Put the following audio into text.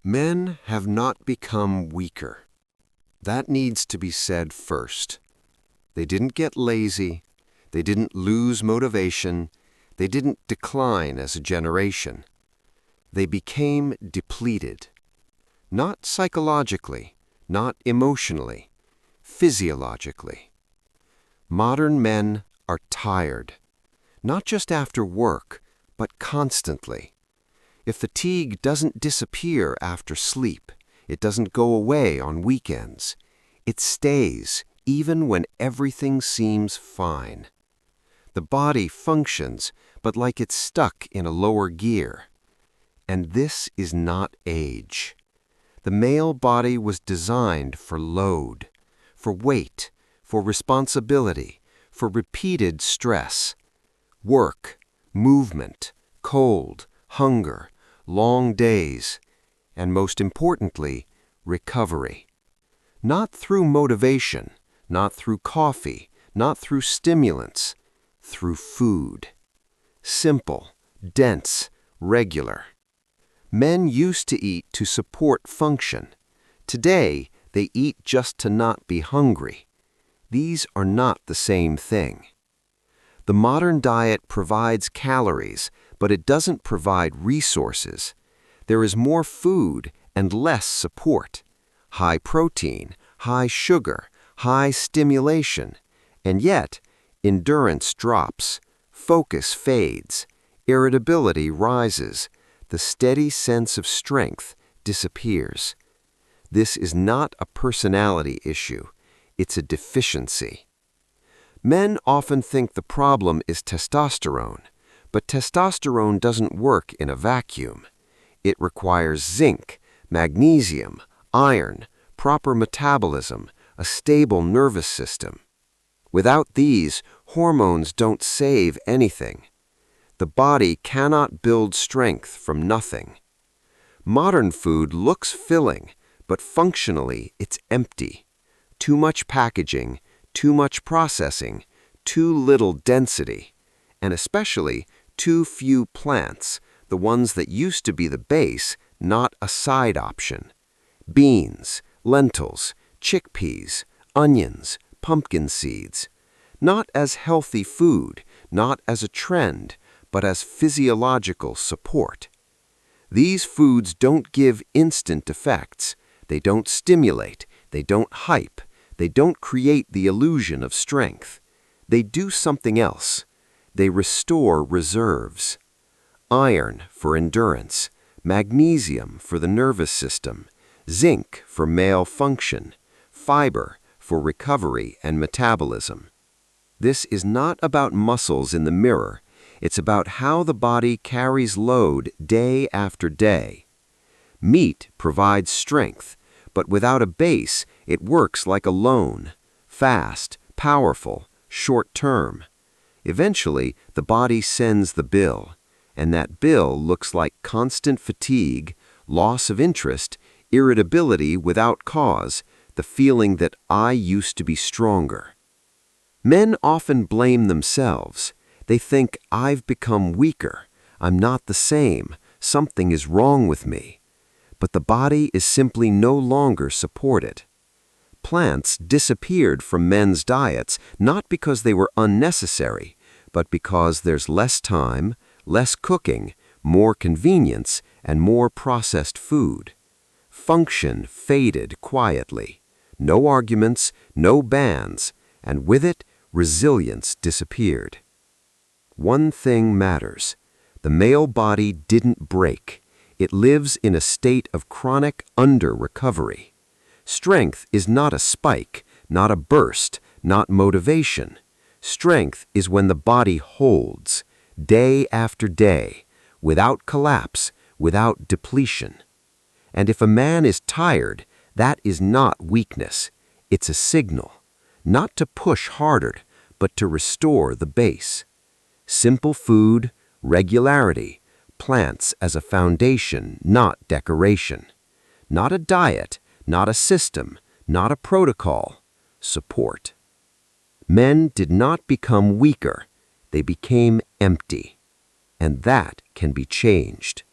Men have not become weaker. That needs to be said first. They didn't get lazy. They didn't lose motivation. They didn't decline as a generation. They became depleted. Not psychologically, not emotionally, physiologically. Modern men are tired, not just after work, but constantly. If fatigue doesn't disappear after sleep, it doesn't go away on weekends. It stays even when everything seems fine. The body functions, but like it's stuck in a lower gear. And this is not age. The male body was designed for load, for weight, for responsibility, for repeated stress. Work, movement, cold, hunger, long days, and most importantly, recovery. Not through motivation, not through coffee, not through stimulants, through food. Simple, dense, regular. Men used to eat to support function. Today, they eat just to not be hungry. These are not the same thing. The modern diet provides calories, but it doesn't provide resources. There is more food and less support. High protein, high sugar, high stimulation. And yet, endurance drops, focus fades, irritability rises, the steady sense of strength disappears. This is not a personality issue, it's a deficiency. Men often think the problem is testosterone, but testosterone doesn't work in a vacuum. It requires zinc, magnesium, iron, proper metabolism, a stable nervous system. Without these, hormones don't save anything. The body cannot build strength from nothing. Modern food looks filling, but functionally it's empty. Too much packaging, too much processing, too little density, and especially too few plants, the ones that used to be the base, not a side option. Beans, lentils, chickpeas, onions, pumpkin seeds. Not as healthy food, not as a trend, but as physiological support. These foods don't give instant effects. They don't stimulate. They don't hype. They don't create the illusion of strength. They do something else. They restore reserves. Iron for endurance, magnesium for the nervous system, zinc for male function, fiber for recovery and metabolism. This is not about muscles in the mirror. It's about how the body carries load day after day. Meat provides strength, but without a base, it works like a loan, fast, powerful, short-term. Eventually, the body sends the bill, and that bill looks like constant fatigue, loss of interest, irritability without cause, the feeling that I used to be stronger. Men often blame themselves. They think, I've become weaker, I'm not the same, something is wrong with me. But the body is simply no longer supported. Plants disappeared from men's diets not because they were unnecessary, but because there's less time, less cooking, more convenience, and more processed food. Function faded quietly. No arguments, no bans, and with it, resilience disappeared. One thing matters. The male body didn't break. It lives in a state of chronic under-recovery. Strength is not a spike, not a burst, not motivation. Strength is when the body holds, day after day, without collapse, without depletion. And if a man is tired, that is not weakness. It's a signal, not to push harder, but to restore the base. Simple food, regularity, plants as a foundation, not decoration. Not a diet, not a system, not a protocol. Support. Men did not become weaker, they became empty. And that can be changed.